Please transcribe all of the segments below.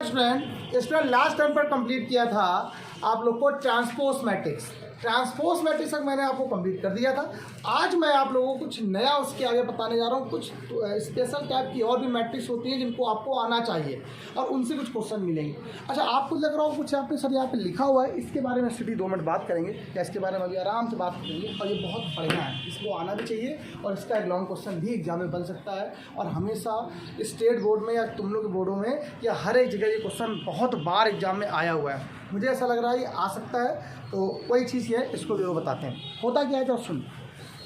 Student last time पर complete किया था आप लोग को ट्रांसपोज मैट्रिक्स। ट्रांसपोज मैट्रिक्स तक मैंने आपको कंप्लीट कर दिया था। आज मैं आप लोगों को कुछ नया उसके आगे बताने जा रहा हूँ। कुछ स्पेशल टाइप की और भी मैट्रिक्स होती हैं जिनको आपको आना चाहिए और उनसे कुछ क्वेश्चन मिलेंगे। अच्छा, आपको लग रहा हो कुछ यहाँ पे सर यहाँ पे लिखा हुआ है, इसके बारे में सीधी 2 मिनट बात करेंगे या इसके बारे में अभी आराम से बात करेंगे। और ये बहुत बढ़िया है, इसको आना भी चाहिए और इसका एक लॉन्ग क्वेश्चन भी एग्जाम में बन सकता है। और हमेशा स्टेट बोर्ड में या तुम लोग के बोर्डों में या हर एक जगह ये क्वेश्चन बहुत बार एग्जाम में आया हुआ है। मुझे ऐसा लग रहा है ये आ सकता है, तो कोई चीज़ है इसको भी वो बताते हैं। होता क्या है तो सुन,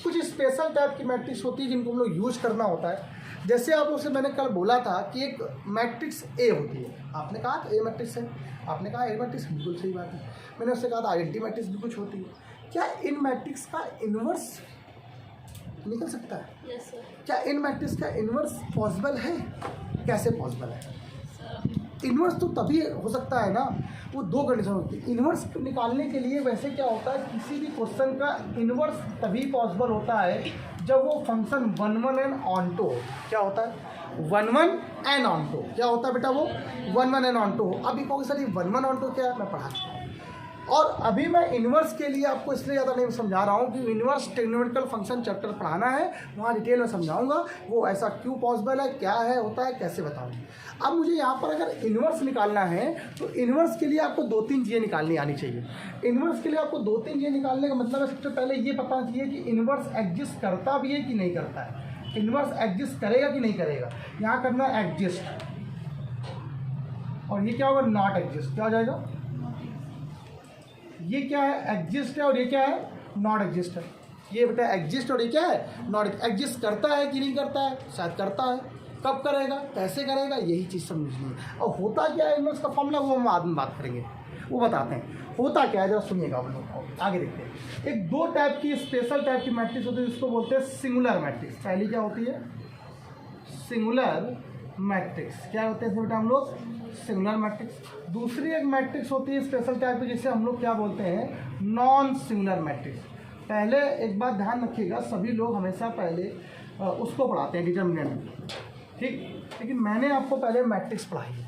कुछ स्पेशल टाइप की मैट्रिक्स होती है जिनको हम लोग यूज करना होता है। जैसे आप उससे मैंने कल बोला था कि एक मैट्रिक्स ए होती है, आपने कहा ए मैट्रिक्स है, आपने कहा ए मैट्रिक्स, बिल्कुल सही बात है। मैंने उससे कहा था आइडेंटिटी मैट्रिक्स भी कुछ होती है। क्या इन मैट्रिक्स का इन्वर्स निकल सकता है? Yes sir. क्या इन मैट्रिक्स का इन्वर्स पॉसिबल है? कैसे पॉसिबल है? इन्वर्स तो तभी हो सकता है ना, वो 2 कंडीशन होती है। इन्वर्स निकालने के लिए वैसे क्या होता है, किसी भी क्वेश्चन का इन्वर्स तभी पॉसिबल होता है जब वो फंक्शन 1 1 एन ऑन टू हो। क्या होता है? 1 1 एन ऑन टू। क्या होता है बेटा? वो 1 1 एन ऑन टू हो। अब ये कहोगे सर ये 1 1 ऑन टू क्या है? मैं पढ़ा चुका हूँ। और अभी मैं इन्वर्स के लिए आपको इसलिए ज़्यादा नहीं समझा रहा हूँ कि इन्वर्स ट्रिग्नोमेट्रिकल फंक्शन चैप्टर पढ़ाना है, वहाँ डिटेल में समझाऊंगा वो ऐसा क्यों पॉसिबल है, क्या है, होता है, कैसे बताऊँगा। अब मुझे यहाँ पर अगर इन्वर्स निकालना है तो इन्वर्स के लिए आपको 2-3 चीज़ें निकालनी आनी चाहिए। इन्वर्स के लिए आपको 2-3 चीज़ें निकालने का मतलब है, सबसे पहले ये पता चाहिए कि इन्वर्स एग्जिस्ट करता भी है कि नहीं करता है। इन्वर्स एग्जिस्ट करेगा कि नहीं करेगा। यहाँ करना एग्जिस्ट, और ये क्या होगा? Not exist. क्या हो जाएगा? ये क्या है? एग्जिस्ट है, और ये क्या है? नॉट एग्जिस्ट है। ये बेटा एग्जिस्ट और ये क्या है? नॉट एग्जिस्ट करता है कि नहीं करता है? शायद करता है। कब करेगा, कैसे करेगा, यही चीज़ समझनी है। और होता क्या है इन्वर्स का फॉर्मूला, वो हम बाद में बात करेंगे, वो बताते हैं। होता क्या है जरा सुनिएगा आप लोग, आगे देखते हैं। एक 2 टाइप की स्पेशल टाइप की मैट्रिक्स होती है जिसको बोलते हैं सिंगुलर मैट्रिक्स। पहली क्या होती है? Singular matrix. क्या होते हैं बेटा हम लोग? Singular matrix. दूसरी एक मैट्रिक्स होती है स्पेशल टाइप की जिसे हम लोग क्या बोलते हैं? Non singular matrix. पहले एक बात ध्यान रखिएगा, सभी लोग हमेशा पहले उसको पढ़ाते हैं डिटर्मिनेंट, ठीक। लेकिन मैंने आपको पहले मैट्रिक्स पढ़ाई है।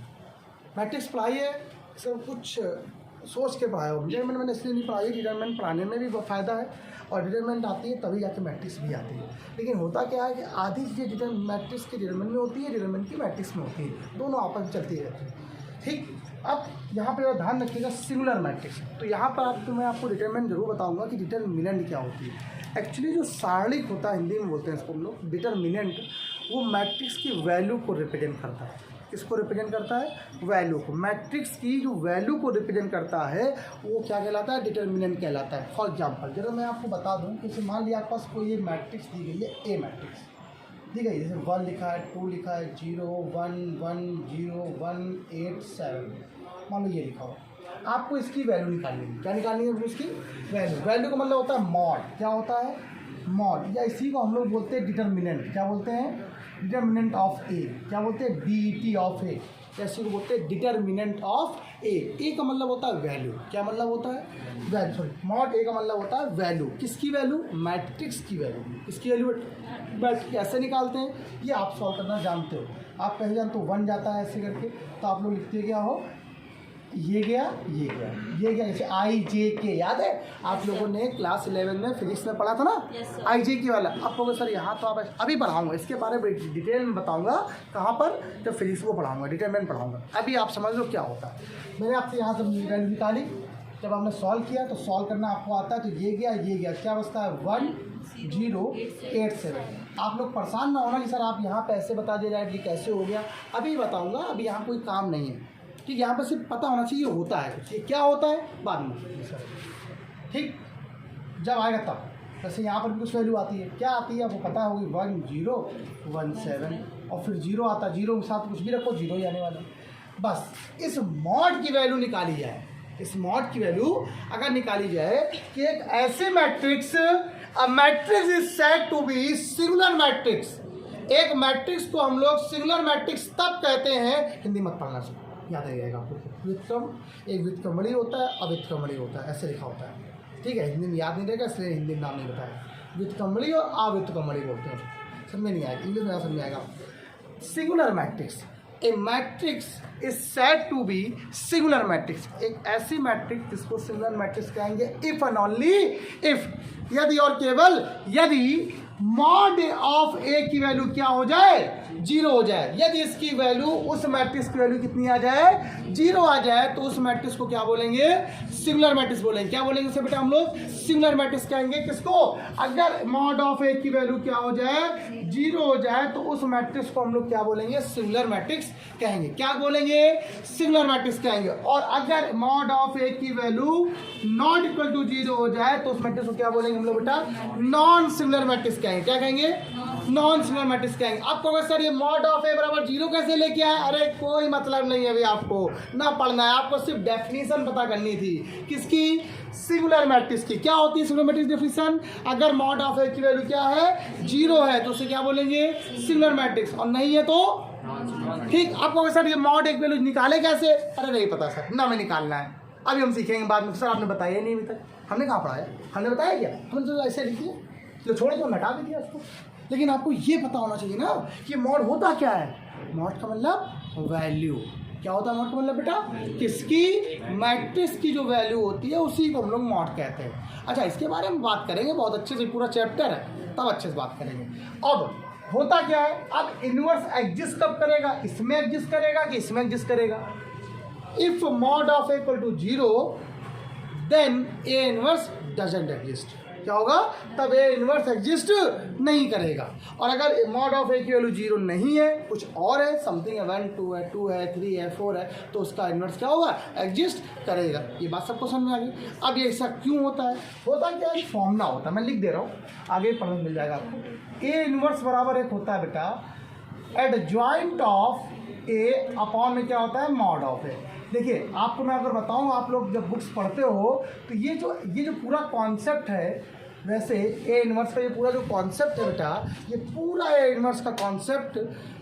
मैट्रिक्स पढ़ाई है, सब कुछ सोच के पढ़ाया हो। डिटरमिनेंट मैंने इसलिए नहीं पढ़ाई, डिटरमिनेंट पढ़ाने में भी फ़ायदा है और डिटरमिनेंट आती है तभी जाके मैट्रिक्स भी आती है। लेकिन होता क्या है कि आधी चीज़ें मैट्रिक्स के डिटरमिनेंट में होती है, डिटरमिनेंट की मैट्रिक्स में होती है, दोनों आपस में चलती रहती है, ठीक। अब यहाँ पे ध्यान रखिएगा सिंगुलर मैट्रिक्स। तो यहाँ पर मैं आपको डिटरमिनेंट जरूर बताऊँगा कि डिटरमिनेंट क्या होती है। एक्चुअली जो सारणिक होता है, हिंदी में बोलते हैं इसको हम लोग डिटरमिनेंट, वो मैट्रिक्स की वैल्यू को रिप्रेजेंट करता है। किसको रिप्रेजेंट करता है? वैल्यू को। मैट्रिक्स की जो वैल्यू को रिप्रेजेंट करता है वो क्या कहलाता है? डिटरमिनेंट कहलाता है। फॉर एग्जांपल जरा मैं आपको बता दूं कि मान लिया आपके पास कोई ये मैट्रिक्स दी गई है, ए मैट्रिक्स दी गई, जैसे 1 लिखा है, 2 लिखा है, 0 1 1 0 1 8 7, मान लो ये लिखा हो। आपको इसकी वैल्यू निकालनी है। क्या निकालनी है? इसकी वैल्यू। वैल्यू का मतलब होता है मॉड। क्या होता है? मॉड। या इसी को हम लोग बोलते हैं डिटरमिनेंट। क्या बोलते हैं? डिटरमिनेंट ऑफ ए। क्या बोलते हैं? DET ऑफ ए। जैसे को बोलते हैं डिटरमिनेंट ऑफ ए। ए का मतलब होता है वैल्यू। क्या मतलब होता है? वैल्यू। सॉरी, मॉड ए का मतलब होता है वैल्यू। किसकी वैल्यू? मैट्रिक्स की वैल्यू। किसकी वैल्यू? मैट्रिक्स। कैसे निकालते हैं ये आप सॉल्व करना जानते हो। आप कहीं जानते हो 1 जाता है ऐसे करके, तो आप लोग लिखते क्या हो? ये गया, ये गया, ये गया। जैसे IJK याद है आप लोगों ने क्लास 11 में फिजिक्स में पढ़ा था ना? IJK वाला। आप लोगों सर यहाँ तो आप अभी पढ़ाऊंगा, इसके बारे में डिटेल में बताऊंगा कहाँ पर, जब फिजिक्स को पढ़ाऊंगा, डिटरमिनेंट पढ़ाऊंगा। अभी आप समझ लो क्या होता है। मैंने आपसे यहाँ से वैल्यू निकाली, जब आपने सॉल्व किया तो सॉल्व करना आपको आता है, तो ये गया, ये गया, क्या बचता है? 1 0 8 7। आप लोग परेशान ना होना कि सर आप यहाँ पे ऐसे बता दे रहे, ये कैसे हो गया। अभी बताऊँगा, अभी यहाँ कोई काम नहीं है, ठीक। यहाँ पर सिर्फ पता होना चाहिए होता है, ये क्या होता है बाद में, ठीक। जब आएगा तब, जैसे यहाँ पर भी कुछ वैल्यू आती है, क्या आती है आपको पता होगी? 1 0 1 7, और फिर 0 आता है, 0 के साथ कुछ भी रखो, 0 ही आने वाला। बस इस मॉड की वैल्यू निकाली जाए। इस मॉड की वैल्यू अगर निकाली जाए कि एक ऐसे matrix, a matrix is said to be singular matrix. एक मैट्रिक्स को हम लोग सिंगुलर मैट्रिक्स तब कहते हैं, हिंदी मत पढ़ना चाहिए, याद आएगा आपको। व्युत्क्रम, एक व्युत्क्रमणि होता है, अव्युत्क्रमणि होता है, ऐसे लिखा होता है, ठीक है। हिंदी में याद नहीं रहेगा इसलिए हिंदी में नाम नहीं बताया। व्युत्क्रमणि और अव्युत्क्रमणि बोलते हैं, समझ में नहीं आएगा, इंग्लिश में समझ में आएगा। Singular matrix, a matrix is said to be singular matrix, एक ऐसी मैट्रिक्स जिसको सिंगुलर मैट्रिक्स कहेंगे इफ एंड ओनली इफ, यदि और केवल यदि मॉड ऑफ ए की वैल्यू क्या हो जाए, 0 हो जाए। यदि इसकी वैल्यू, उस मैट्रिक्स की वैल्यू कितनी आ जाए, 0 आ जाए, तो उस मैट्रिक्स को क्या बोलेंगे, सिंगुलर मैट्रिक्स बोलेंगे। क्या बोलेंगे उसे बेटा हम लोग, सिंगुलर मैट्रिक्स कहेंगे। किसको, अगर मॉड ऑफ ए की वैल्यू क्या हो जाए, 0 हो जाए, तो उस मैट्रिक्स को हम लोग क्या बोलेंगे, सिंगुलर मैट्रिक्स कहेंगे। क्या बोलेंगे, सिंगुलर मैट्रिक्स कहेंगे। और अगर मॉड ऑफ ए की वैल्यू नॉट इक्वल टू 0 हो जाए, तो उस मैट्रिक्स को क्या बोलेंगे हम लोग बेटा, नॉन सिंगुलर मैट्रिक्स कहेंगे। क्या कहेंगे, नॉन सिंगुलर मैट्रिक्स कहेंगे। आपको अगर सर ये मॉड ऑफ ए बराबर 0 कैसे लेके आए, अरे कोई मतलब नहीं है अभी आपको ना पढ़ना है, आपको सिर्फ डेफिनेशन पता करनी थी। किसकी, सिंगुलर मैट्रिक्स की। क्या होती है सिंगुलर मैट्रिक्स डेफिनेशन, अगर मॉड ऑफ ए की वैल्यू क्या है, 0 है, तो उसे क्या बोलेंगे, सिंगुलर मैट्रिक्स, और नहीं है तो ठीक। आपको अगर सर ये मॉड एक वैल्यू निकाले कैसे, अरे नहीं पता सर, ना हमें निकालना है, अभी हम सीखेंगे बाद में। सर आपने बताया नहीं अभी तक, हमने कहाँ पढ़ाया, हमने बताया क्या, हमने तो ऐसे लिखी है, तो छोड़ दो, हटा भी दिया उसको। लेकिन आपको ये पता होना चाहिए ना कि मॉड होता क्या है। मॉड का मतलब वैल्यू। क्या होता है मॉड का मतलब बेटा, किसकी, मैट्रिक्स की जो वैल्यू होती है उसी को हम लोग मॉड कहते हैं। अच्छा, इसके बारे में बात करेंगे बहुत अच्छे से, पूरा चैप्टर है, तब अच्छे से बात करेंगे। अब होता क्या है, अब इनवर्स एग्जिस्ट कब करेगा, इसमें एग्जिस्ट करेगा कि इसमें एग्जिस्ट करेगा। If mod of A equal to 0 then A inverse doesn't exist. क्या होगा, तब ए इनवर्स एग्जिस्ट नहीं करेगा। और अगर मॉड ऑफ ए की वैल्यू 0 नहीं है, कुछ और है, समथिंग है, 1 2 है, 2 है, 3 है, 4 है, तो उसका इनवर्स क्या होगा, एग्जिस्ट करेगा। ये बात सबको समझ में आ गई। अब ये ऐसा क्यों होता है, होता क्या है, फॉर्मूला होता है, मैं लिख दे रहा हूँ, आगे पढ़ने मिल जाएगा आपको। ए इनवर्स बराबर एक होता है बेटा एडजॉइंट ऑफ ए अपॉन में क्या होता है, मॉड ऑफ ए। देखिए आपको मैं अगर बताऊं, आप लोग जब बुक्स पढ़ते हो तो ये जो पूरा कॉन्सेप्ट है, वैसे ए इनवर्स का ये पूरा जो कॉन्सेप्ट है बेटा, ये पूरा ए इनवर्स का concept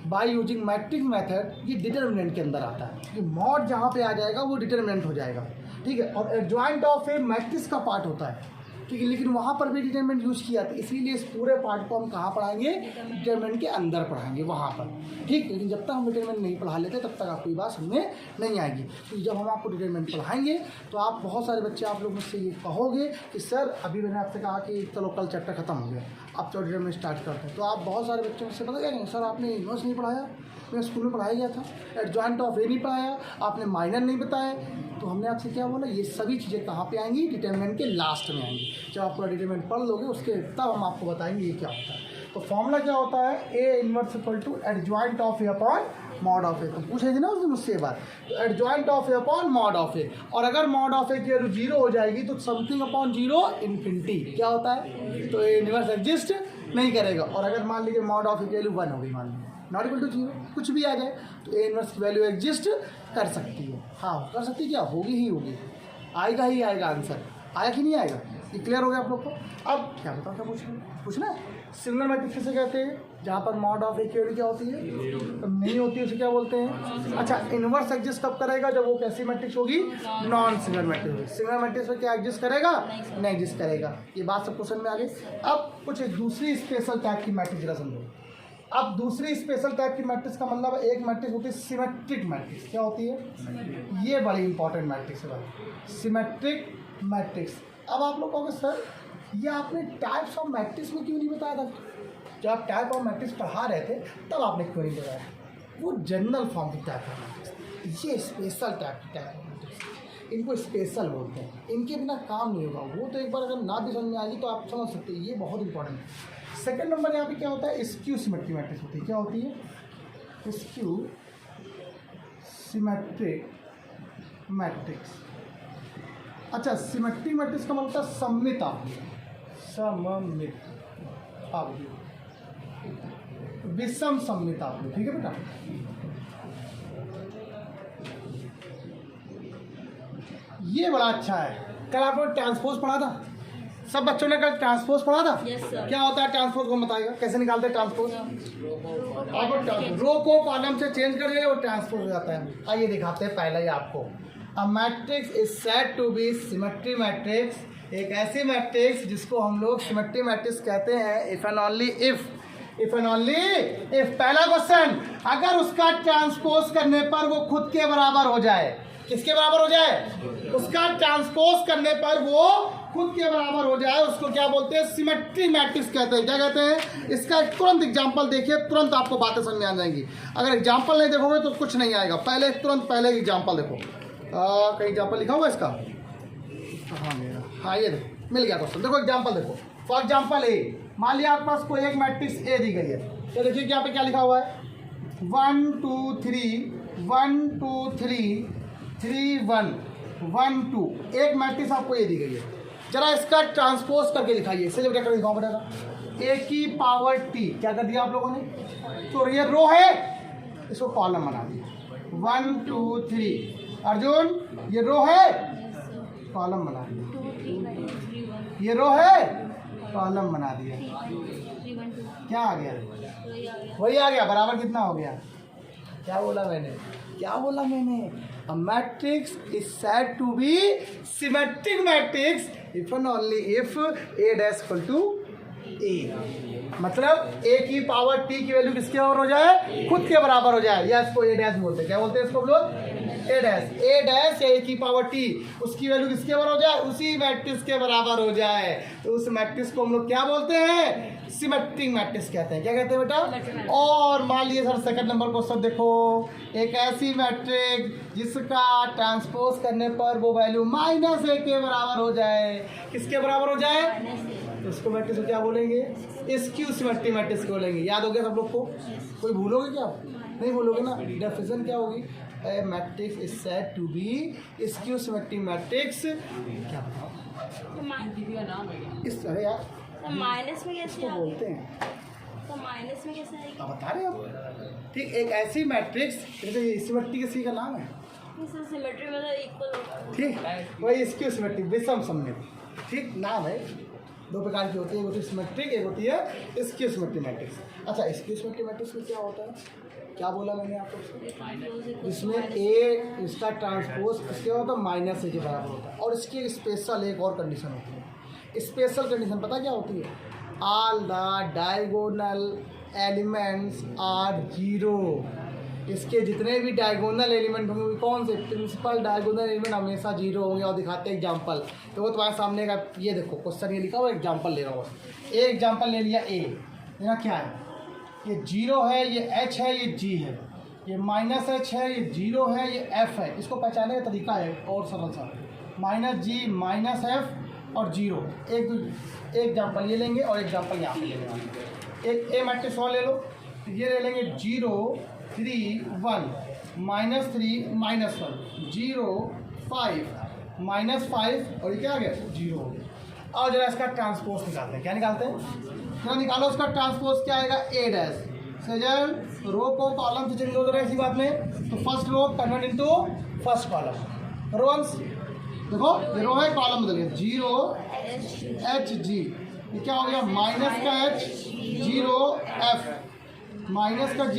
by using matrix method, ये डिटर्मिनेंट के अंदर आता है। ये मॉड जहाँ पे आ जाएगा वो डिटर्मिनेंट हो जाएगा, ठीक है। और एडजॉइंट ऑफ ए मैट्रिक्स का पार्ट होता है, ठीक है, लेकिन वहाँ पर भी डिटरमिनेंट यूज़ किया था, इसीलिए इस पूरे पार्ट को हम कहाँ पढ़ाएंगे, डिटरमिनेंट के अंदर पढ़ाएंगे वहाँ पर, ठीक। लेकिन जब तक हम डिटरमिनेंट नहीं पढ़ा लेते तब तक आपको ये बात समझ नहीं आएगी। तो जब हम आपको डिटरमिनेंट पढ़ाएंगे तो आप बहुत सारे बच्चे, आप लोग मुझसे ये कहोगे कि सर अभी मैंने आपसे कहा कि चलो कल चैप्टर खत्म हो गया, अब चलो डिटरमिनेंट स्टार्ट करते हैं। तो आप बहुत सारे बच्चों से पता क्या, सर आपने इनवर्स नहीं पढ़ाया, मैं स्कूल में पढ़ाया गया था, एडजॉइंट ऑफ ए नहीं पढ़ाया, आपने माइनर नहीं बताया। तो हमने आपसे क्या बोला, ये सभी चीज़ें कहाँ पे आएंगी, डिटरमिनेंट के लास्ट में आएंगी। जब आप पूरा डिटरमिनेंट पढ़ लोगे उसके तब हम आपको बताएंगे ये क्या होता है। तो फॉर्मूला क्या होता है, A inverse equal to adjoint of A upon mod of A. तो पूछे थे ना उसने मुझसे ये बात, तो adjoint of A upon mod of A. और अगर मॉड ऑफ ए की वैल्यू 0 हो जाएगी तो समथिंग अपॉन 0 इन्फिनिटी क्या होता है, तो ए इनवर्स एग्जिस्ट नहीं करेगा। और अगर मान लीजिए मॉड ऑफ ए की वैल्यू 1 हो गई, मान लीजिए नॉट इक्वल टू 0, कुछ भी आ जाए, तो ए इनवर्स की वैल्यू एग्जिस्ट कर सकती है। हाँ कर सकती है, क्या होगी ही होगी, आएगा ही आएगा आंसर, आया कि नहीं आएगा। ये क्लियर हो गया आप लोग को। अब क्या बताओ, क्या पूछना है, सिंगुलर मैट्रिक्स किसे कहते हैं, जहाँ पर मॉड ऑफ ए की वैल्यू क्या होती है, तो नहीं होती है, उसे क्या बोलते हैं। अच्छा, इनवर्स एग्जिस्ट कब करेगा, जब वो कैसी मैट्रिक्स होगी, नॉन सिंगुलर मैट्रिक्स होगी। सिंगुलर मैट्रिक्स में क्या एग्जिस्ट करेगा, नहीं एग्जिस्ट करेगा। ये बात सब क्वेश्चन में आ गई। अब कुछ एक दूसरी स्पेशल टाइप की मैट्रिक्स जरा समझो। अब दूसरी स्पेशल टाइप की मैट्रिक्स का मतलब, एक मैट्रिक्स होती है सिमेट्रिक मैट्रिक्स। क्या होती है, ये बड़ी इंपॉर्टेंट मैट्रिक्स है, सिमेट्रिक मैट्रिक्स। अब आप लोग कहोगे सर ये आपने टाइप्स ऑफ मैट्रिक्स में क्यों नहीं बताया था, जब आप टाइप ऑफ मैट्रिक्स पढ़ा रहे थे तब आपने क्यों नहीं बताया। वो जनरल फॉर्म की टाइप ऑफ मैट्रिक्स, ये स्पेशल टाइप की टाइप ऑफ मैट्रिक्स, इनको स्पेशल बोलते हैं, इनके बिना काम नहीं होगा। वो तो एक बार अगर ना भी समझ में आएगी तो आप समझ सकते हैं, ये बहुत इंपॉर्टेंट है। सेकेंड नंबर यहाँ पे क्या होता है, स्क्यू सिमेट्रिक मैट्रिक्स होती है। क्या होती है, स्क्यू सिमेट्रिक मैट्रिक्स। अच्छा, सिमेट्रिक मैट्रिक्स का मतलब सममित आवृत्ति, सममित आवृत्ति, विषम सममित आवृत्ति, ठीक है बेटा। ये बड़ा अच्छा है। कल आपने ट्रांसपोज पढ़ा था, सब बच्चों ने कल ट्रांसपोज पढ़ा था। yes, क्या होता है ट्रांसपोज, को बताइएगा कैसे निकालते हैं ट्रांसपोज। आप रो को कॉलम से चेंज कर दिए, वो ट्रांसपोज हो जाता है। आइए दिखाते हैं पहले ही आपको। A matrix is said to be symmetry matrix, एक ऐसी मैट्रिक्स जिसको हम लोग सिमेट्री मैट्रिक्स कहते हैं if and only if if and only if पहला क्वेश्चन, अगर उसका ट्रांसपोज करने पर वो खुद के बराबर हो जाए। किसके बराबर हो जाए? उसका ट्रांसपोज करने पर वो खुद के बराबर हो जाए, उसको क्या बोलते हैं? सिमेट्री मैट्रिक्स कहते हैं। क्या कहते हैं? इसका एक तुरंत एग्जांपल देखिए, तुरंत आपको बातें समझ में आ जाएंगी। अगर एग्जांपल नहीं देखोगे तो कुछ नहीं आएगा। पहले तुरंत पहले एग्जांपल देखो। कहीं एग्जांपल लिखा हुआ इसका? हाँ ये देखो, मिल गया क्वेश्चन। देखो एग्जांपल देखो। फॉर एग्जांपल ए, मान लिया आपके पास कोई एक मैट्रिक्स ए दी गई है, तो देखिए यहाँ पे क्या लिखा हुआ है? 1 2 3 1 2 3 3 1 1 2, एक मैट्रिक्स आपको ये दी गई है। जरा इसका ट्रांसपोज करके दिखाइए। इसे जब करके दिखाओ बेटा, ए की पावर टी। क्या कर दिया आप लोगों ने? तो ये रो है, इसको कॉलम बना दिया। 1 2 3। अर्जुन ये रो है, कॉलम बना दिया। ये रो है, कॉलम बना दिया। क्या आ गया? वही आ गया। बराबर कितना हो गया? क्या बोला मैंने? क्या बोला मैंने? A matrix is said to be symmetric matrix if and only if A dash equal to A। मतलब A की पावर T की वैल्यू किसके बराबर हो जाए? खुद के बराबर हो जाए, या इसको A डैश बोलते हैं। क्या बोलते हैं इसको हम लोग? A डैश या A की पावर T, उसकी वैल्यू किसके बराबर हो जाए? उसी मैट्रिक्स के बराबर हो जाए, तो उस मैट्रिक्स को हम लोग क्या बोलते हैं? सिमेट्रिक मैट्रिक्स कहते हैं। क्या कहते हैं बेटा? और मान लीजिए सर सेकंड नंबर क्वेश्चन देखो, एक ऐसी मैट्रिक्स जिसका ट्रांसपोज करने पर वो वैल्यू -a के बराबर हो जाए। किसके बराबर हो जाए? तो उसको मैट्रिक्स को क्या बोलेंगे? स्क्यू सिमेट्रिक मैट्रिक्स बोलेंगे। याद हो गया सब लोग को? कोई भूलोगे क्या? नहीं भूलोगे ना? डेफिनेशन क्या होगी? A matrix is said to be skew symmetric matrix। क्या बताओ? इस अरे यार तो माइनस में कैसे बोलते हैं? तो माइनस में कैसे आएगी? आप बता रहे हो? ठीक, एक ऐसी मैट्रिक्स जैसे सिमेट्रिक किसी का नाम है। सिमेट्री में तो इक्वल। ठीक, वही स्क्यू सिमेट्रिक, विषम सममित। ठीक, नाम है। दो प्रकार की होती है, एक होती है सिमेट्रिक, एक होती है स्क्यू सिमेट्रिक मैट्रिक्स। अच्छा, स्क्यू सिमेट्रिक मैट्रिक्स में क्या होता है? क्या बोला मैंने आपको? जिसमें ए इसका ट्रांसपोज किसके होता है? -a के बराबर होता है। और इसकी स्पेशल एक और कंडीशन होती है। स्पेशल कंडीशन पता क्या होती है? All the diagonal elements are 0। इसके जितने भी डायगोनल एलिमेंट होंगे, कौन से? प्रिंसिपल डायगोनल एलिमेंट हमेशा 0 होंगे। और दिखाते हैं एग्जाम्पल, तो वो तुम्हारे सामने का ये देखो क्वेश्चन ये लिखा हुआ, एग्जाम्पल ले रहा हूँ। एक एग्जाम्पल ले लिया ए, यहाँ क्या है? ये 0 है, ये h है, ये g है, ये -h है, ये 0 है, ये f है। इसको पहचानने का तरीका है और सरल सा, -g -f और 0। एक एग्जाम्पल ये लेंगे और एग्जाम्पल यहाँ पे ले लेंगे। एक ए मैट्रिक्स और ले लो, तो ये ले लेंगे 0 3 1 -3 -1 0 5 -5 और ये क्या आ गया? 0 हो गया। और जरा इसका ट्रांसपोज निकालते हैं। क्या निकालते हैं? क्या निकालो? उसका ट्रांसपोज क्या आएगा? A dash. सजल रो को कॉलम से चेंज हो रहा है इसी बात में, तो first row convert into first column. Rows देखो, ये रो है, कॉलम बदल गया। 0 h g, ये क्या हो गया? माइनस का h 0 f, माइनस का g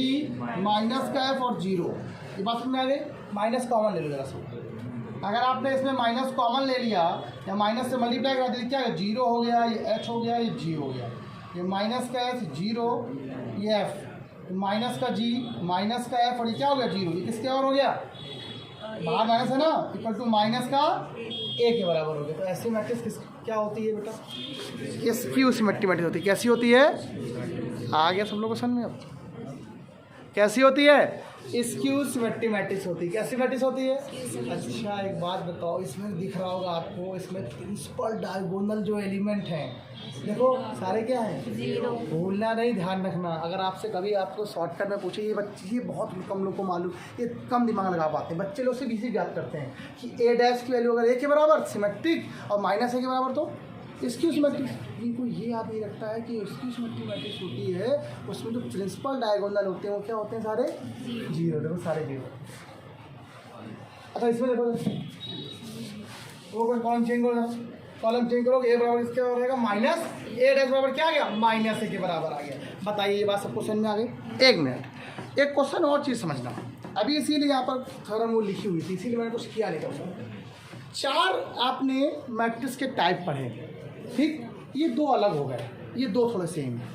माइनस का f और 0। ये बात समझ में आ गई? माइनस कॉमन ले लो जरा सा। अगर आपने इसमें माइनस कॉमन ले लिया या माइनस से मल्टीप्लाई करा दिया, क्या है? 0 हो गया, ये h हो गया, ये g हो गया। ये माइनस का h 0, ये f, माइनस का g माइनस का f और ये क्या हो गया? 0। ये किसके और हो गया? बाहर माइनस है ना, इक्वल टू माइनस का a के बराबर हो गया। तो ऐसी मैट्रिक्स क्या होती है बेटा? ये स्क्यू सिमेट्रिक मैट्रिक्स होती है। कैसी होती है? आ गया सब लोग को समझ में? अब कैसी होती है? स्क्यू सिमेट्रिक मैट्रिक्स होती है। कैसी मैट्रिक्स होती है? अच्छा एक बात बताओ, इसमें दिख रहा होगा आपको, इसमें प्रिंसिपल डायगोनल जो एलिमेंट हैं, देखो सारे क्या हैं? 0। भूलना नहीं, ध्यान रखना। अगर आपसे कभी आपको शॉर्टकट में पूछे, ये बच्चे, ये बहुत कम लोग को मालूम, ये कम दिमाग लगा पाते हैं बच्चे लोग, सिर्फ इसी याद करते हैं कि ए डैश की वैल्यू अगर ए के बराबर सिमेट्रिक और -a के बराबर तो स्क्यू सिमेट्रिक। इनको ये याद नहीं रखता है कि स्क्यू सिमेट्रिक मैट्रिक्स होती है, उसमें जो प्रिंसिपल डायगोनल होते हैं वो क्या होते हैं? सारे 0। देखो सारे 0। अच्छा इसमें देखो, वो कोई कॉलम चेंज करो, कॉलम चेंज करोगे, ए बराबर इसके बराबर रहेगा -a डैश बराबर क्या आ गया? -a के बराबर आ गया। बताइए ये बात सब क्वेश्चन में आ गई? एक मिनट, एक क्वेश्चन और चीज़ समझना। अभी इसीलिए यहाँ पर थोड़ा वो लिखी हुई थी, इसीलिए मैंने कुछ किया नहीं क्वेश्चन। 4 आपने मैट्रिक्स के टाइप पढ़े, ठीक? ये 2 अलग हो गए, ये 2 थोड़े सेम है।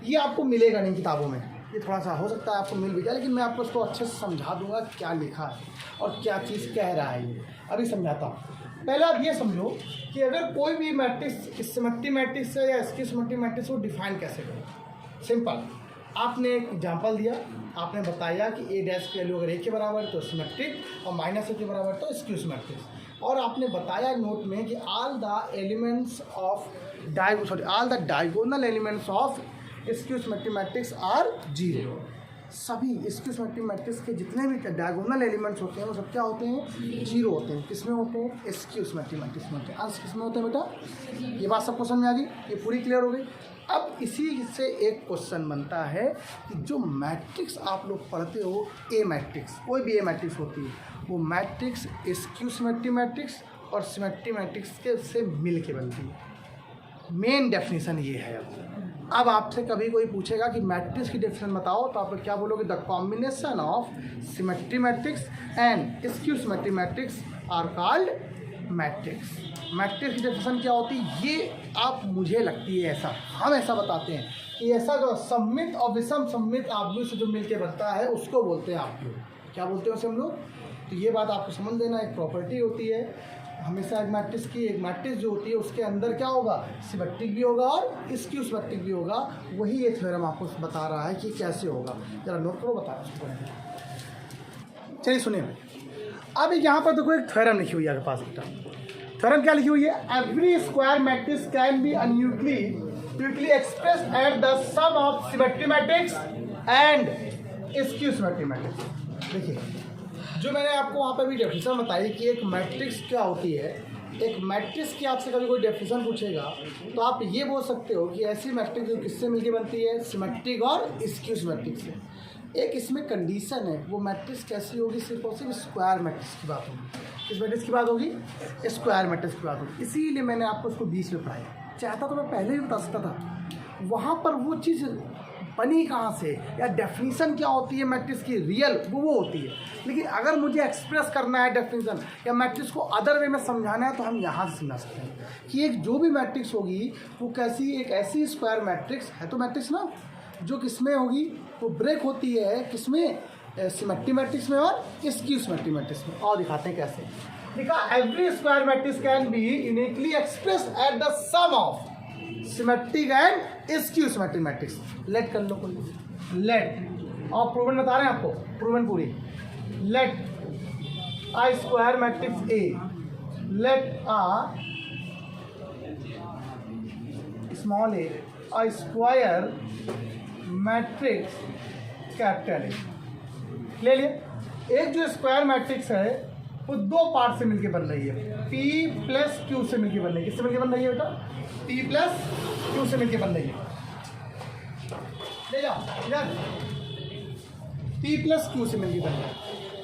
ये आपको मिलेगा नहीं किताबों में, ये थोड़ा सा हो सकता है आपको मिल भी जाए, लेकिन मैं आपको इसको अच्छे से समझा दूंगा क्या लिखा है और क्या चीज़ कह रहा है। ये अभी समझाता हूँ। पहले आप ये समझो कि अगर कोई भी मैट्रिक्स सिमेट्री मैट्रिक्स है या इसकी सिमेट्री मैट्रिक्स को डिफाइन कैसे करें। सिंपल, आपने एक एग्जांपल दिया, आपने बताया कि ए डैश की वैल्यू अगर ए के बराबर है तो सिमेट्रिक और माइनस ए के बराबर तो स्क्यू सिमेट्रिक। और आपने बताया नोट में कि all the diagonal elements of skew symmetry matrix are 0। सभी स्क्यू सिमेट्री मैट्रिक्स के जितने भी डायगोनल एलिमेंट्स होते हैं वो सब क्या होते हैं, 0 होते हैं। किस में होते हैं, स्क्यू सिमेट्री मैट्रिक्स में होते हैं। अंश किस में होते हैं बेटा, ये बात सबको समझ में आ गई, ये पूरी क्लियर हो गई। अब इसी से एक क्वेश्चन बनता है कि जो मैट्रिक्स आप लोग पढ़ते हो, ए मैट्रिक्स, कोई भी ए मैट्रिक्स होती है, वो मैट्रिक्स स्क्यू सिमेट्री मैट्रिक्स और सिमेट्री मैट्रिक्स के से मिल के बनती है। मेन डेफिनेशन ये है। अब आपसे कभी कोई पूछेगा कि मैट्रिक्स की डेफिनेशन बताओ, तो आप लोग क्या बोलोगे, the combination of symmetry matrix and skew symmetry matrix are called matrix. Matrix की डेफिनेशन क्या होती है, ये आप मुझे लगती है ऐसा, हम ऐसा बताते हैं कि ऐसा जो सममित और विषम सममित आव्यूह से जो मिलके बनता है उसको बोलते हैं आव्यूह। क्या बोलते हैं उसे हम लोग, तो ये बात आपको समझ देना। एक प्रॉपर्टी होती है हमेशा एक मैट्रिक्स की, एक मैट्रिक्स जो होती है उसके अंदर क्या होगा, सिमेट्रिक भी होगा और स्क्यू सिमेट्रिक भी होगा। वही ये थ्योरम आपको बता रहा है कि कैसे होगा। जरा नोट करो, बता रहा हूँ। चलिए सुनिए, अब यहाँ पर देखो एक थ्योरम लिखी हुई है आपके पास। बेटा थ्योरम क्या लिखी हुई है, every square matrix can be uniquely express at the sum of symmetry matrix and skew symmetry matrix. देखिए जो मैंने आपको वहाँ पर भी डेफिनेशन बताई कि एक मैट्रिक्स क्या होती है। एक मैट्रिक्स की आपसे कभी कोई डेफिनेशन पूछेगा तो आप ये बोल सकते हो कि ऐसी मैट्रिक्स जो किससे मिलके बनती है, सिमेट्रिक और स्क्यू सिमेट्रिक से। एक इसमें कंडीशन है, वो मैट्रिक्स कैसी होगी, सिर्फ और सिर्फ स्क्वायर मैट्रिक्स की बात होगी। किस मैट्रिक्स की बात होगी, स्क्वायर मैट्रिक्स की बात होगी। इसीलिए मैंने आपको उसको 20 में पढ़ाया। चाहता तो मैं पहले भी बता सकता था, वहाँ पर वो चीज़ बनी कहाँ से या डेफिनेशन क्या होती है मैट्रिक्स की, रियल वो होती है। लेकिन अगर मुझे एक्सप्रेस करना है डेफिनेशन या मैट्रिक्स को अदर वे में समझाना है तो हम यहाँ से समझ सकते हैं कि एक जो भी मैट्रिक्स होगी वो कैसी, एक ऐसी स्क्वायर मैट्रिक्स है तो मैट्रिक्स ना, जो किसमें होगी, वो ब्रेक होती है किसमें, सिमेट्री मैट्रिक्स में और स्क्यू सिमेट्री मैट्रिक्स में। और दिखाते हैं कैसे। देखा, every square matrix can be uniquely express at the sum of symmetric and skew symmetric matrix. Let कर लो कोई, लेट और प्रूवन बता रहे हैं आपको, प्रूवन पूरी। Let a square matrix A, let a small A, a square matrix capital A. ले लिए। एक जो स्क्वायर मैट्रिक्स है वो दो पार्ट से मिलके बन रही है, P प्लस Q से मिलके बन रही है। किससे मिलके बन रही है बेटा, P प्लस Q से मिलके बन रही है। ले जाओ इधर, P प्लस Q से मिलके बन रही है।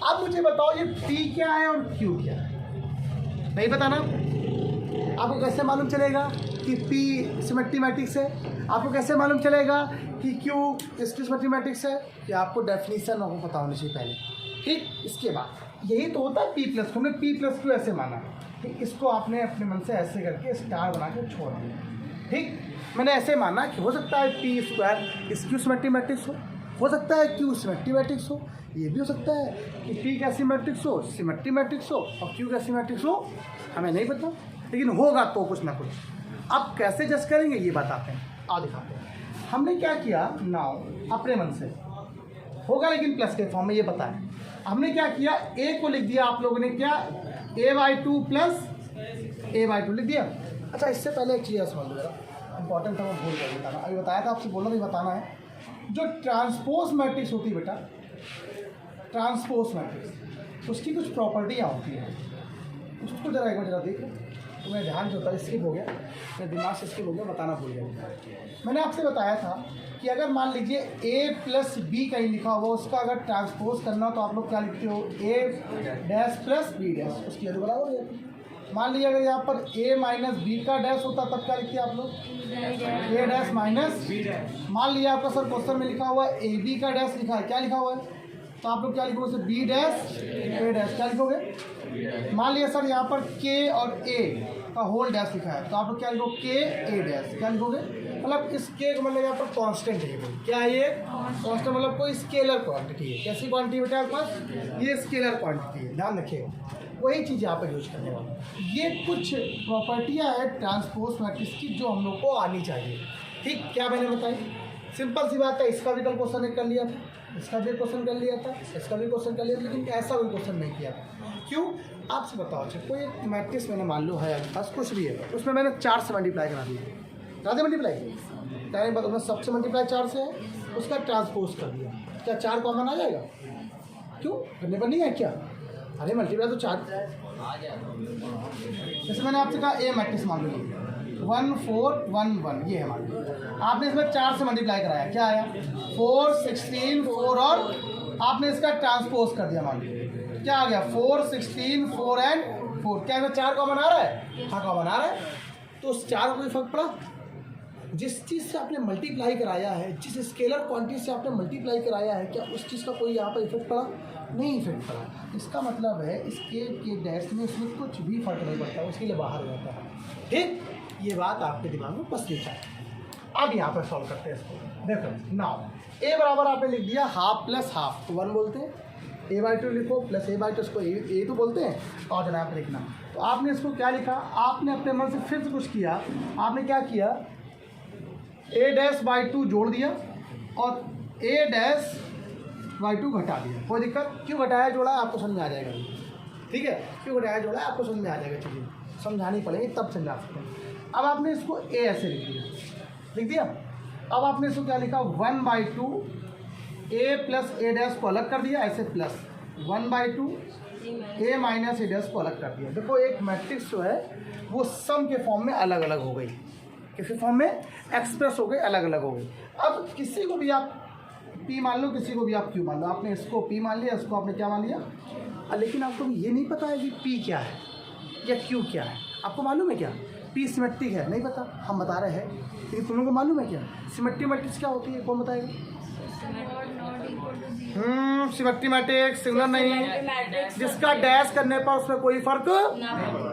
अब मुझे बताओ ये P क्या है और Q क्या है, नहीं बताना। आपको कैसे मालूम चलेगा कि P सिमेट्री मैट्रिक्स है, आपको कैसे मालूम चलेगा कि Q स्क्यू सिमेट्री मैट्रिक्स है, कि आपको डेफिनेशन आपको पता होनी चाहिए पहले। ठीक, इसके बाद यही तो होता है P प्लस, हमने P प्लस Q ऐसे माना, ठीक, इसको आपने अपने मन से ऐसे करके स्टार बना के छोड़ दिया। ठीक, मैंने ऐसे माना कि हो सकता है P square skew symmetry matrix हो सकता है Q सिमेट्री मैट्रिक्स हो, ये भी हो सकता है कि P कैसी मैट्रिक्स हो, सिमेट्री मैट्रिक्स हो, और Q कैसी मैट्रिक्स हो, हमें नहीं पता, लेकिन होगा तो कुछ ना कुछ। अब कैसे जज करेंगे ये बताते हैं, आ दिखाते हैं। हमने क्या किया, नाउ अपने मन से होगा लेकिन प्लस के फॉर्म में, ये पता है। हमने क्या किया, ए को लिख दिया, आप लोगों ने क्या, a/2 प्लस a/2 लिख दिया। अच्छा, इससे पहले एक चीज़ समझ लो जरा, इंपॉर्टेंट था, वो भूल गया बताना। अभी बताया था आपसे, बोलना भी बताना है। जो ट्रांसपोज मैट्रिक्स होती है बेटा, ट्रांसपोज मैट्रिक्स, उसकी कुछ प्रॉपर्टियाँ होती हैं, उसको जरा एक बार जरा देख लो। तो मेरा ध्यान जो होता है स्किप हो गया, मेरे दिमाग से स्किप हो गया, बताना भूल गया। मैंने आपसे बताया था कि अगर मान लीजिए a प्लस बी कहीं लिखा हुआ, उसका अगर ट्रांसपोज करना तो आप लोग क्या लिखते हो, a dash plus B dash, उसकी वैल्यू बराबर है। मान लीजिए अगर यहाँ पर a माइनस बी का डैश होता तब क्या लिखते हैं आप लोग, a dash minus B dash. मान लिया आपका सर क्वेश्चन में लिखा हुआ है ए बी का डैश लिखा है, क्या लिखा हुआ है, तो आप लोग क्या लिखोगे, बी डैश ए डैश, क्या लिखोगे। मान लिया सर यहाँ पर के और ए का होल डैश लिखा है, तो आप लोग क्या लिखोगे, के ए डैश, क्या लिखोगे। मतलब मतलब इस के का मतलब यहाँ पर कांस्टेंट है कोई, क्या है ये कांस्टेंट, मतलब कोई स्केलर क्वांटिटी है। कैसी क्वांटिटी बेटा आपके पास, ये स्केलर क्वांटिटी है, ध्यान रखिएगा। वही चीज़ यहाँ पर यूज करने वाला। ये कुछ प्रॉपर्टियाँ हैं ट्रांसपोज मैट्रिक्स की जो हम लोग को आनी चाहिए। ठीक, क्या मैंने बताई, सिंपल सी बात है। इसका भी कल क्वेश्चन कर लिया था, इसका भी क्वेश्चन कर लिया था, इसका भी क्वेश्चन कर लिया था, लेकिन ऐसा कोई क्वेश्चन नहीं किया था। क्यों, आपसे बताओ। अच्छा, कोई एक मैट्रिक्स मैंने मान लो है आपके पास, कुछ भी है, उसमें मैंने 4 से मल्टीप्लाई करा दिया, ज़्यादा मल्टीप्लाई टाइम बताओ, मैं सबसे मल्टीप्लाई 4 से है, उसका ट्रांसपोज कर दिया, क्या 4 कॉमन आ जाएगा? क्यों, करने पर नहीं है क्या? अरे मल्टीप्लाई तो 4, जैसे मैंने आपसे कहा ए मैट्रिक्स मान लो 1 4 1 1, ये है मान लो। आपने इसमें 4 से मल्टीप्लाई कराया, क्या आया 4 16 4, और आपने इसका ट्रांसपोज कर दिया, मान लो क्या आ गया 4 16 4 एंड 4। क्या इसमें 4 कॉमन आ रहा है? हाँ कॉमन आ रहा है। तो उस 4 को कोई फर्क पड़ा? जिस चीज़ से आपने मल्टीप्लाई कराया है, जिस स्केलर क्वांटिटी से आपने मल्टीप्लाई कराया है, क्या उस चीज़ का कोई यहाँ पर इफेक्ट पड़ा? नहीं इफेक्ट पड़ा। इसका मतलब है इसके डैश में इसमें कुछ भी फर्क नहीं पड़ता, उसके लिए बाहर हो जाता है। ठीक, ये बात आपके दिमाग में बस लिखा है। अब यहाँ पर सॉल्व करते हैं इसको। देखो नाउ ए बराबर आपने लिख दिया हाफ प्लस हाफ, तो 1 बोलते हैं, a/2 लिखो प्लस a/2, इसको ए तो बोलते हैं, और जरा आप लिखना। तो आपने इसको क्या लिखा, आपने अपने मन से फिर से कुछ किया। आपने क्या किया, a'/2 जोड़ दिया और a'/2 घटा दिया। कोई दिक्कत? क्यों घटाया जोड़ा है आपको समझ में आ जाएगा। ठीक है, क्यों घटाया जोड़ा है आपको समझ में आ जाएगा, चलिए समझानी पड़ेगी तब समझा सकते हैं। अब आपने इसको a ऐसे लिख दिया। अब आपने इसको क्या लिखा 1/2 a प्लस a' को अलग कर दिया, ऐसे प्लस 1/2 a माइनस a' को अलग कर दिया। देखो एक मैट्रिक्स जो है वो सम के फॉर्म में अलग अलग हो गई, किसी फॉर्म में एक्सप्रेस हो गई, अलग अलग हो गई। अब किसी को भी आप P मान लो, किसी को भी आप Q मान लो। आपने इसको P मान लिया, इसको आपने क्या मान लिया, लेकिन आपको ये नहीं पता है कि P क्या है या Q क्या है। आपको मालूम है क्या P सिमेट्रिक है? नहीं पता, हम बता रहे हैं। लेकिन तुम लोगों को मालूम है क्या सिमेट्रिक मैट्रिक्स क्या होती है? कौन बताएगा? सिमेट्रिक मैट्रिक्स सिंगुलर नहीं, जिसका डैश करने पर उसमें कोई फर्क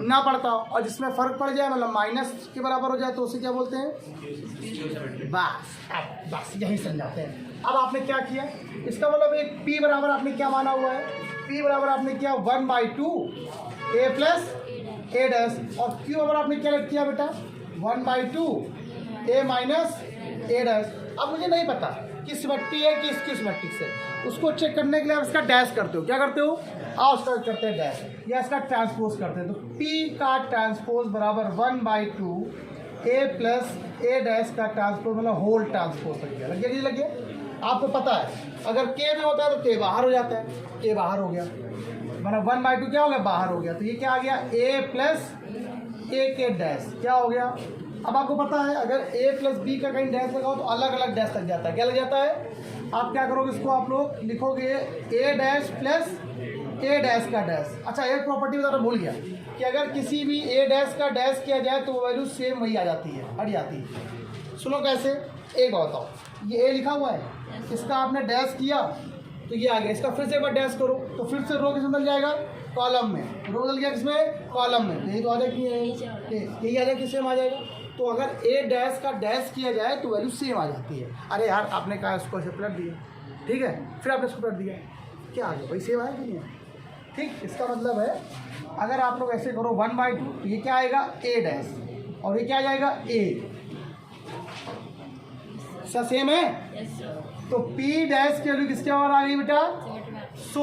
ना पड़ता, और जिसमें फर्क पड़ जाए मतलब माइनस के बराबर हो जाए तो उसे क्या बोलते हैं? बस यही समझाते हैं। अब आपने क्या किया, इसका मतलब एक P बराबर आपने क्या माना हुआ है, P बराबर आपने किया 1/2 a प्लस a', और Q बराबर आपने क्या किया बेटा 1/2 a माइनस a'। अब मुझे नहीं पता कि सिमेट्री है कि इसकी सिमेट्रिक से, उसको चेक करने के लिए आप इसका डैश करते हो। क्या करते हो? उसका करते हैं डैश, या इसका ट्रांसपोज करते हैं। तो P का ट्रांसपोज बराबर 1/2 a प्लस a' का ट्रांसपोज, मतलब होल ट्रांसपोज लग गया। लग गया आपको पता है, अगर K में होता है तो K बाहर हो जाता है, K बाहर हो गया, मतलब 1/2 क्या हो गया, बाहर हो गया। तो ये क्या आ गया a प्लस a के डैश, क्या हो गया। अब आपको पता है अगर a प्लस b का कहीं डैश लगाओ तो अलग अलग डैश लग जाता है। क्या लग जाता है? आप क्या करोगे, इसको आप लोग लिखोगे a' प्लस a' का डैश। अच्छा एक प्रॉपर्टी बताना भूल गया कि अगर किसी भी a' का डैश किया जाए तो वैल्यू सेम वही आ जाती है, हट जाती है। सुनो कैसे, एक बताओ, ये a लिखा हुआ है, इसका आपने डैश किया तो ये आ गया, इसका फिर से एक बार डैश करो तो फिर से रो किसमें बदल जाएगा, कॉलम में। रो बदल गया किसमें, कॉलम में। यही तो आ जाएगी, यही आ जाएगा कि सेम आ जाएगा। तो अगर a' का डैश किया जाए तो वैल्यू सेम आ जाती है। अरे यार आपने कहा इसको ऐसे पलट दिया, ठीक है, फिर आपने इसको पलट दिया, क्या आ गया भाई, सेम आया कि नहीं? ठीक, इसका मतलब है अगर आप लोग ऐसे करो 1/2 तो ये क्या आएगा a' और ये क्या आ जाएगा a, सब सेम है। तो P' की वैल्यू किसके बराबर आ गई बेटा? सो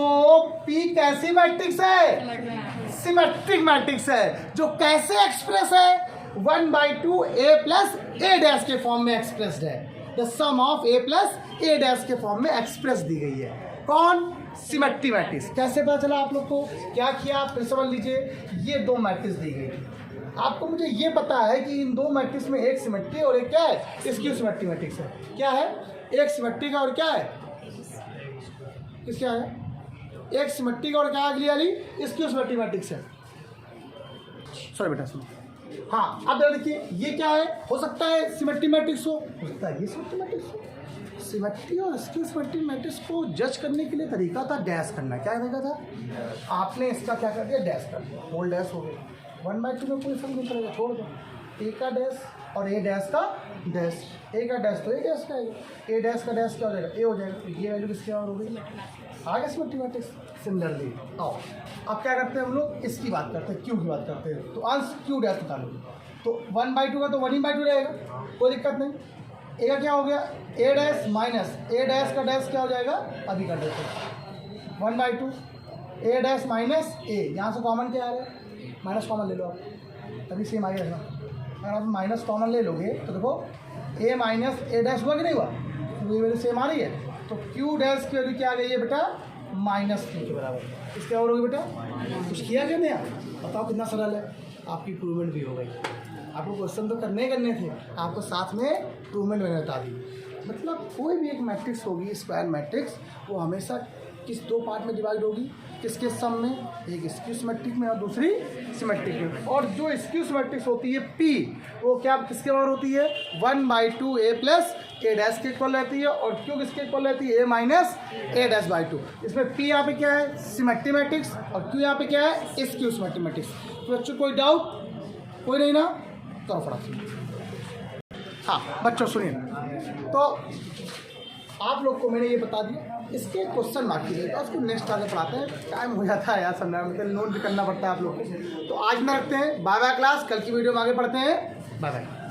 P कैसी मैट्रिक्स है? सिमेट्रिक मैट्रिक्स है, जो कैसे एक्सप्रेस है 1/2 a प्लस a' के फॉर्म में एक्सप्रेस्ड है। The sum of a plus a' के फॉर्म में एक्सप्रेस दी गई है। कौन? Symmetric matrix. कैसे पता चला आप लोग को? क्या किया आप फिर समझ लीजिए, ये 2 मैट्रिक्स दी गई। आपको मुझे ये पता है कि इन 2 मैट्रिक्स में एक सिमेट्रिक और एक क्या है, इसकी सिमेट्रिक मैट्रिक्स है। क्या है? एक सिमेट्रिक और क्या है, किसका है? एक सिमेट्रिक और क्या अगली वाली, इसकी सिमेट्रिक मैट्रिक्स है। सॉरी बेटा सुनो, हाँ अब देखिए ये क्या है, हो सकता है सिमेट्रिक मैट्रिक्स हो सकता है ये सिमेट्रिक मैट्रिक्स हो। सिमेट्री और इसकी सिमेट्रिक मैट्रिक्स को जज करने के लिए तरीका था डैश करना। क्या तरीका था? आपने इसका क्या कर दिया, डैश कर दिया, होल डैश हो गया। 1/2 में कोई फर्क नहीं पड़ेगा, छोड़ दो, a का डैश और ए डैश का डैश, ए का डैश तो ए डैश का आएगा, ए डैश का डैश क्या हो जाएगा, ए हो जाएगा। तो ये वैल्यू किसके और हो गई, आगे से मैथमेटिक्स। सिमिलरली आओ अब क्या करते हैं हम लोग, इसकी बात करते हैं, क्यू की बात करते हैं। तो अंश क्यू डैश निकालोगे तो 1/2 का तो 1/2 रहेगा, कोई दिक्कत नहीं। ए का क्या हो गया, ए डैश माइनस ए डैश का डैश क्या हो जाएगा, अभी कर देते हैं 1/2 ए डैश माइनस ए, यहाँ से कॉमन क्या आ रहा है, माइनस कॉमन ले लो आप, तभी सेम आएगा ना। अगर आप माइनस कॉमन ले लोगे तो देखो ए माइनस ए डैश हुआ कि नहीं हुआ, तो ये वैल्यू सेम आ रही है। तो क्यू डैश की वैल्यू क्या आ गई है बेटा, -3 के बराबर। इसके और होगी बेटा, कुछ किया क्या नया, बताओ कितना सरल है, आपकी इम्प्रूवमेंट भी हो गई। आपको क्वेश्चन तो करने थे, आपको साथ में इम्प्रूवमेंट मैंने बता दी। मतलब कोई भी एक मैट्रिक्स होगी स्क्वायर मैट्रिक्स, वो हमेशा किस दो पार्ट में डिवाइड होगी, किसके सम में, एक स्क्यू सिमेट्रिक में और दूसरी सिमेट्रिक में। और जो स्क्यू सिमेट्रिक्स होती है पी, वो क्या किसके बराबर होती है, 1/2 ए प्लस ए डैश के इक्वल रहती है, और क्यू किसके इक्वल रहती है, ए माइनस ए डैश बाई 2। इसमें पी यहाँ पे क्या है, सिमेट्रिक मैट्रिक्स, और क्यू यहाँ पे क्या है, स्क्यू सिमेट्रिक मैट्रिक्स। तो बच्चों कोई डाउट, कोई नहीं ना, करो फटाफट। हाँ बच्चों सुनिए, तो आप लोग को मैंने ये बता दिया, इसके क्वेश्चन बाकी है तो उसको नेक्स्ट आगे पढ़ाते हैं, टाइम हो जाता है यार समझाने में, मतलब नोट भी करना पड़ता है आप लोग को। तो आज में रखते हैं, बाय बाय क्लास, कल की वीडियो में आगे पढ़ते हैं, बाय बाय।